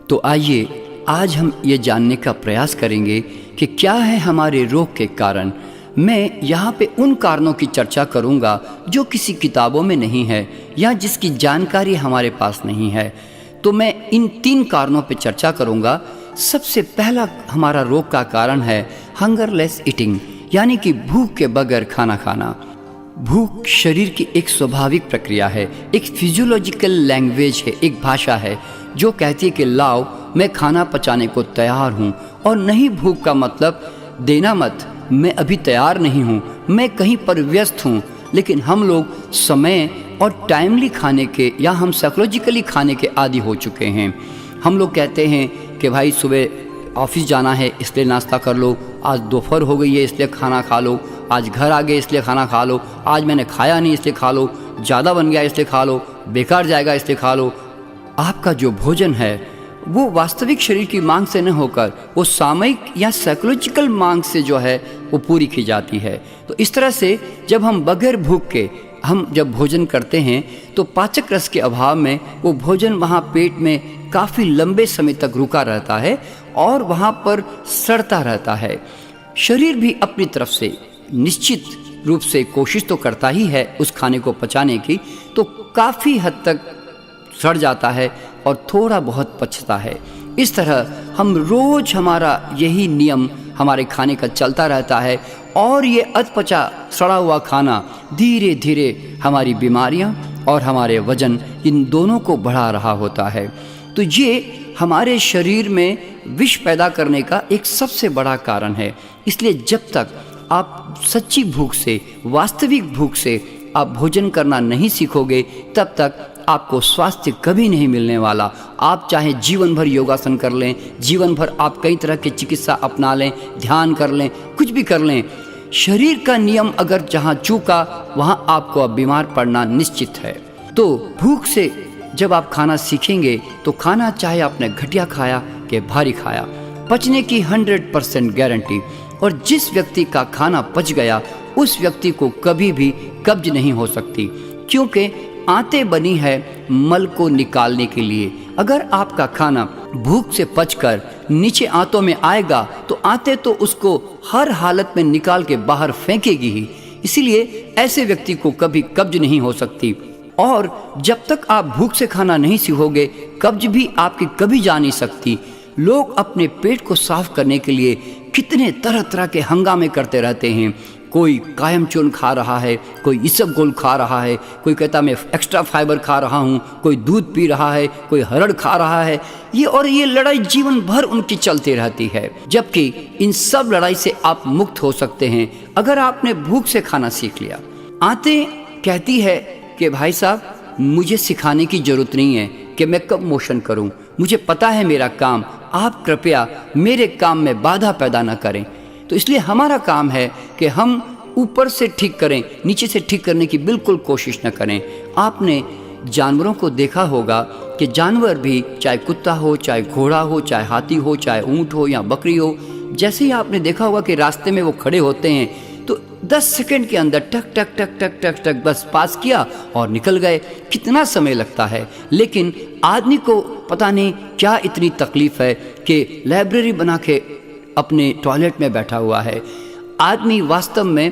तो आइए आज हम ये जानने का प्रयास करेंगे कि क्या है हमारे रोग के कारण। मैं यहाँ पे उन कारणों की चर्चा करूँगा जो किसी किताबों में नहीं है या जिसकी जानकारी हमारे पास नहीं है। तो मैं इन 3 कारणों पे चर्चा करूँगा। सबसे पहला हमारा रोग का कारण है हंगरलेस ईटिंग, यानी कि भूख के बगैर खाना खाना। भूख शरीर की एक स्वाभाविक प्रक्रिया है, एक फिजियोलॉजिकल लैंग्वेज है, एक भाषा है जो कहती है कि लाओ मैं खाना पचाने को तैयार हूँ। और नहीं, भूख का मतलब देना मत, मैं अभी तैयार नहीं हूँ, मैं कहीं पर व्यस्त हूँ। लेकिन हम लोग समय और टाइमली खाने के या हम साइकोलॉजिकली खाने के आदी हो चुके हैं। हम लोग कहते हैं कि भाई सुबह ऑफिस जाना है इसलिए नाश्ता कर लो, आज दोपहर हो गई है इसलिए खाना खा लो, आज घर आ गए इसलिए खाना खा लो, आज मैंने खाया नहीं इसलिए खा लो, ज़्यादा बन गया इसलिए खा लो, बेकार जाएगा इसलिए खा लो। आपका जो भोजन है वो वास्तविक शरीर की मांग से न होकर वो सामयिक या साइकोलॉजिकल मांग से जो है वो पूरी की जाती है। तो इस तरह से जब हम बगैर भूख के हम जब भोजन करते हैं तो पाचक रस के अभाव में वो भोजन वहाँ पेट में काफ़ी लंबे समय तक रुका रहता है और वहाँ पर सड़ता रहता है। शरीर भी अपनी तरफ से निश्चित रूप से कोशिश तो करता ही है उस खाने को पचाने की, तो काफ़ी हद तक सड़ जाता है और थोड़ा बहुत पचता है। इस तरह हम रोज हमारा यही नियम हमारे खाने का चलता रहता है और ये अधपचा सड़ा हुआ खाना धीरे धीरे हमारी बीमारियां और हमारे वजन इन दोनों को बढ़ा रहा होता है। तो ये हमारे शरीर में विष पैदा करने का एक सबसे बड़ा कारण है। इसलिए जब तक आप सच्ची भूख से, वास्तविक भूख से आप भोजन करना नहीं सीखोगे तब तक आपको स्वास्थ्य कभी नहीं मिलने वाला। आप चाहे जीवन भर योगासन कर लें, जीवन भर आप कई तरह की चिकित्सा अपना लें, ध्यान कर लें, कुछ भी कर लें, शरीर का नियम अगर जहाँ चूका वहाँ आपको अब बीमार पड़ना निश्चित है। तो भूख से जब आप खाना सीखेंगे तो खाना चाहे आपने घटिया खाया कि भारी खाया, पचने की 100% गारंटी। और जिस व्यक्ति का खाना पच गया उस व्यक्ति को कभी भी कब्ज नहीं हो सकती, क्योंकि आंतें बनी है मल को निकालने के लिए। अगर आपका खाना भूख से पचकर नीचे आंतों में आएगा तो आंतें तो उसको हर हालत में निकाल के बाहर फेंकेगी ही। इसीलिए ऐसे व्यक्ति को कभी कब्ज नहीं हो सकती। और जब तक आप भूख से खाना नहीं सीखोगे कब्ज भी आपकी कभी जा नहीं सकती। लोग अपने पेट को साफ करने के लिए कितने तरह तरह के हंगामे करते रहते हैं। कोई कायम चूर्ण खा रहा है, कोई इसबगोल खा रहा है, कोई कहता मैं एक्स्ट्रा फाइबर खा रहा हूँ, कोई दूध पी रहा है, कोई हरड़ खा रहा है। ये लड़ाई जीवन भर उनकी चलती रहती है, जबकि इन सब लड़ाई से आप मुक्त हो सकते हैं अगर आपने भूख से खाना सीख लिया। आंतें कहती है कि भाई साहब मुझे सिखाने की जरूरत नहीं है कि मैं कब मोशन करूं, मुझे पता है मेरा काम, आप कृपया मेरे काम में बाधा पैदा न करें। तो इसलिए हमारा काम है कि हम ऊपर से ठीक करें, नीचे से ठीक करने की बिल्कुल कोशिश न करें। आपने जानवरों को देखा होगा कि जानवर भी, चाहे कुत्ता हो, चाहे घोड़ा हो, चाहे हाथी हो, चाहे ऊँट हो या बकरी हो, जैसे ही आपने देखा होगा कि रास्ते में वो खड़े होते हैं तो 10 सेकंड के अंदर टक टक टक टक टक टक बस पास किया और निकल गए। कितना समय लगता है, लेकिन आदमी को पता नहीं क्या इतनी तकलीफ है कि लाइब्रेरी बना के अपने टॉयलेट में बैठा हुआ है। आदमी वास्तव में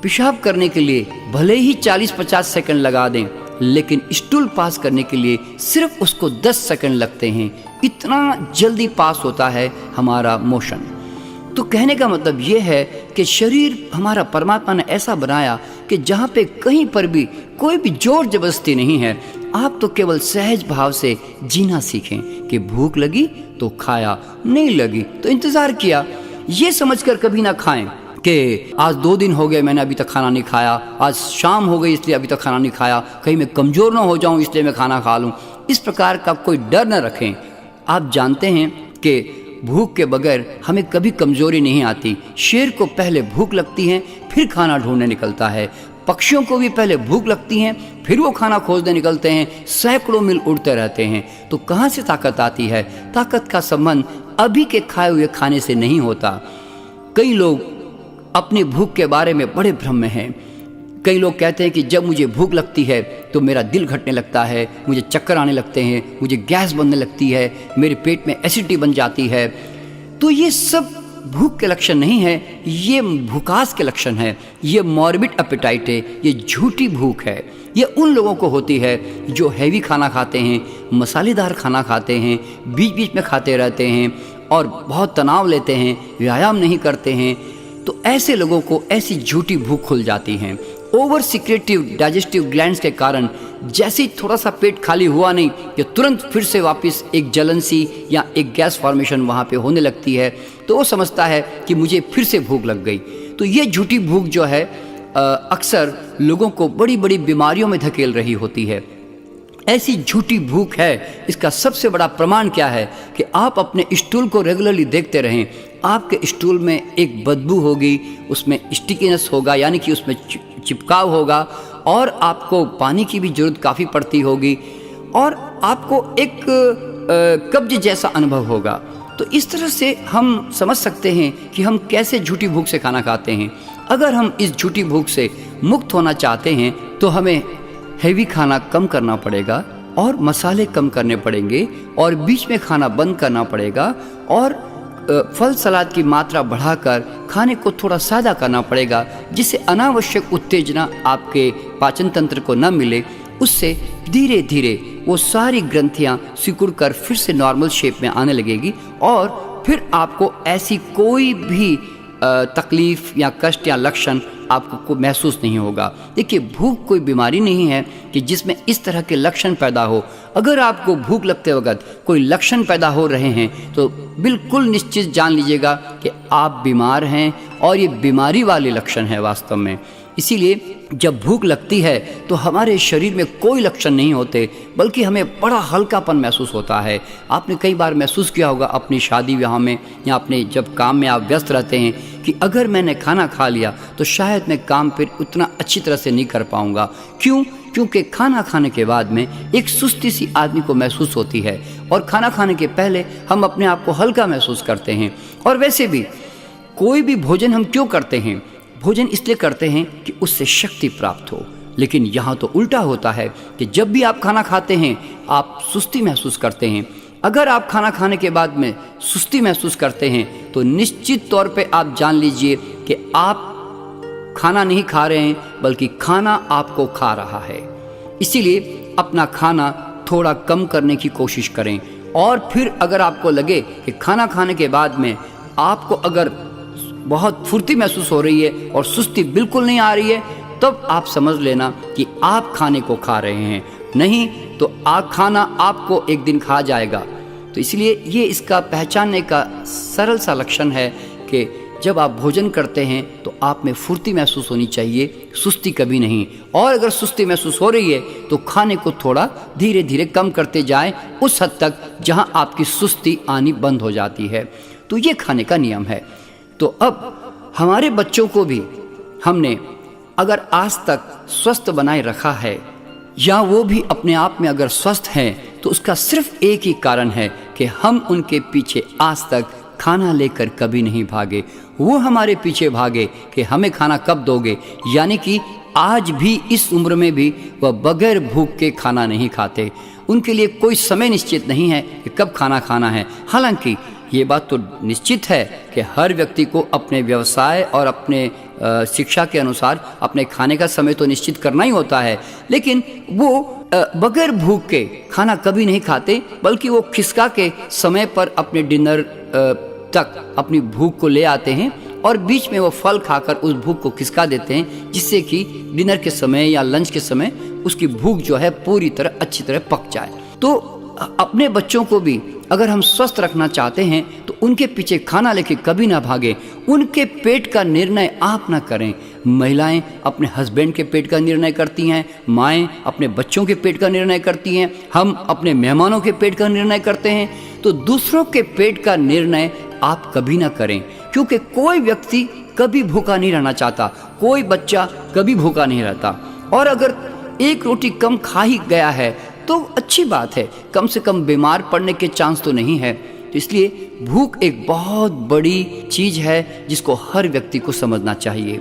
पेशाब करने के लिए भले ही 40-50 सेकंड लगा दें, लेकिन स्टूल पास करने के लिए सिर्फ उसको 10 सेकंड लगते हैं। इतना जल्दी पास होता है हमारा मोशन। तो कहने का मतलब ये है कि शरीर हमारा परमात्मा ने ऐसा बनाया कि जहाँ पे कहीं पर भी कोई भी जोर जबरदस्ती नहीं है। आप तो केवल सहज भाव से जीना सीखें कि भूख लगी तो खाया, नहीं लगी तो इंतज़ार किया। ये समझकर कभी ना खाएं कि आज 2 दिन हो गए मैंने अभी तक खाना नहीं खाया, आज शाम हो गई इसलिए अभी तक खाना नहीं खाया, कहीं मैं कमज़ोर ना हो जाऊं इसलिए मैं खाना खा लूं। इस प्रकार का कोई डर न रखें। आप जानते हैं कि भूख के बगैर हमें कभी कमजोरी नहीं आती। शेर को पहले भूख लगती है फिर खाना ढूंढने निकलता है। पक्षियों को भी पहले भूख लगती है फिर वो खाना खोजने निकलते हैं। सैकड़ों मील उड़ते रहते हैं। तो कहाँ से ताकत आती है? ताकत का संबंध अभी के खाए हुए खाने से नहीं होता। कई लोग अपनी भूख के बारे में बड़े भ्रम में हैं। कई लोग कहते हैं कि जब मुझे भूख लगती है तो मेरा दिल घटने लगता है, मुझे चक्कर आने लगते हैं, मुझे गैस बनने लगती है, मेरे पेट में एसिडिटी बन जाती है। तो ये सब भूख के लक्षण नहीं है, ये भूखास के लक्षण है, ये मॉर्बिड एपेटाइट है, ये झूठी भूख है। ये उन लोगों को होती है जो हैवी खाना खाते हैं, मसालेदार खाना खाते हैं, बीच बीच में खाते रहते हैं और बहुत तनाव लेते हैं, व्यायाम नहीं करते हैं। तो ऐसे लोगों को ऐसी झूठी भूख खुल जाती है। ओवर सिक्रेटिव डाइजेस्टिव ग्लैंड्स के कारण जैसे ही थोड़ा सा पेट खाली हुआ नहीं कि तुरंत फिर से वापस एक जलन सी या एक गैस फॉर्मेशन वहाँ पे होने लगती है, तो वो समझता है कि मुझे फिर से भूख लग गई। तो ये झूठी भूख जो है अक्सर लोगों को बड़ी बड़ी बीमारियों में धकेल रही होती है। ऐसी झूठी भूख है, इसका सबसे बड़ा प्रमाण क्या है कि आप अपने स्टूल को रेगुलरली देखते रहें। आपके स्टूल में एक बदबू होगी, उसमें स्टिकीनेस होगा, यानी कि उसमें चिपकाव होगा, और आपको पानी की भी जरूरत काफ़ी पड़ती होगी, और आपको एक कब्ज जैसा अनुभव होगा। तो इस तरह से हम समझ सकते हैं कि हम कैसे झूठी भूख से खाना खाते हैं। अगर हम इस झूठी भूख से मुक्त होना चाहते हैं तो हमें हैवी खाना कम करना पड़ेगा और मसाले कम करने पड़ेंगे और बीच में खाना बंद करना पड़ेगा, और फल सलाद की मात्रा बढ़ाकर खाने को थोड़ा सादा करना पड़ेगा, जिससे अनावश्यक उत्तेजना आपके पाचन तंत्र को न मिले। उससे धीरे धीरे वो सारी ग्रंथियां सिकुड़ कर फिर से नॉर्मल शेप में आने लगेगी, और फिर आपको ऐसी कोई भी तकलीफ या कष्ट या लक्षण आपको महसूस नहीं होगा। देखिए, भूख कोई बीमारी नहीं है कि जिसमें इस तरह के लक्षण पैदा हो। अगर आपको भूख लगते वक्त कोई लक्षण पैदा हो रहे हैं तो बिल्कुल निश्चित जान लीजिएगा कि आप बीमार हैं, और ये बीमारी वाले लक्षण है वास्तव में। इसीलिए जब भूख लगती है तो हमारे शरीर में कोई लक्षण नहीं होते, बल्कि हमें बड़ा हल्कापन महसूस होता है। आपने कई बार महसूस किया होगा अपनी शादी विवाह में या अपने जब काम में आप व्यस्त रहते हैं कि अगर मैंने खाना खा लिया तो शायद मैं काम फिर उतना अच्छी तरह से नहीं कर पाऊंगा। क्यों? क्योंकि खाना खाने के बाद में एक सुस्ती सी आदमी को महसूस होती है, और खाना खाने के पहले हम अपने आप को हल्का महसूस करते हैं। और वैसे भी कोई भी भोजन हम क्यों करते हैं? भोजन इसलिए करते हैं कि उससे शक्ति प्राप्त हो। लेकिन यहाँ तो उल्टा होता है कि जब भी आप खाना खाते हैं आप सुस्ती महसूस करते हैं। अगर आप खाना खाने के बाद में सुस्ती महसूस करते हैं तो निश्चित तौर पे आप जान लीजिए कि आप खाना नहीं खा रहे हैं, बल्कि खाना आपको खा रहा है। इसीलिए अपना खाना थोड़ा कम करने की कोशिश करें। और फिर अगर आपको लगे कि खाना खाने के बाद में आपको अगर बहुत फुर्ती महसूस हो रही है और सुस्ती बिल्कुल नहीं आ रही है, तब आप समझ लेना कि आप खाने को खा रहे हैं, नहीं तो खाना आपको एक दिन खा जाएगा। तो इसलिए ये इसका पहचानने का सरल सा लक्षण है कि जब आप भोजन करते हैं तो आप में फुर्ती महसूस होनी चाहिए, सुस्ती कभी नहीं। और अगर सुस्ती महसूस हो रही है तो खाने को थोड़ा धीरे धीरे कम करते जाएं, उस हद तक जहां आपकी सुस्ती आनी बंद हो जाती है। तो ये खाने का नियम है। तो अब हमारे बच्चों को भी हमने अगर आज तक स्वस्थ बनाए रखा है, या वो भी अपने आप में अगर स्वस्थ हैं, तो उसका सिर्फ एक ही कारण है कि हम उनके पीछे आज तक खाना लेकर कभी नहीं भागे। वो हमारे पीछे भागे कि हमें खाना कब दोगे, यानी कि आज भी इस उम्र में भी वह बगैर भूख के खाना नहीं खाते। उनके लिए कोई समय निश्चित नहीं है कि कब खाना खाना है। हालांकि ये बात तो निश्चित है कि हर व्यक्ति को अपने व्यवसाय और अपने शिक्षा के अनुसार अपने खाने का समय तो निश्चित करना ही होता है, लेकिन वो बगैर भूख के खाना कभी नहीं खाते, बल्कि वो खिसका के समय पर अपने डिनर तक अपनी भूख को ले आते हैं, और बीच में वो फल खाकर उस भूख को खिसका देते हैं, जिससे कि डिनर के समय या लंच के समय उसकी भूख जो है पूरी तरह अच्छी तरह पक जाए। तो अपने बच्चों को भी अगर हम स्वस्थ रखना चाहते हैं तो उनके पीछे खाना लेके कभी ना भागें। उनके पेट का निर्णय आप ना करें। महिलाएं अपने हस्बैंड के पेट का निर्णय करती हैं, माएँ अपने बच्चों के पेट का निर्णय करती हैं, हम अपने मेहमानों के पेट का निर्णय करते हैं। तो दूसरों के पेट का निर्णय आप कभी ना करें, क्योंकि कोई व्यक्ति कभी भूखा नहीं रहना चाहता, कोई बच्चा कभी भूखा नहीं रहता। और अगर एक रोटी कम खा ही गया है तो अच्छी बात है, कम से कम बीमार पड़ने के चांस तो नहीं है। तो इसलिए भूख एक बहुत बड़ी चीज़ है जिसको हर व्यक्ति को समझना चाहिए।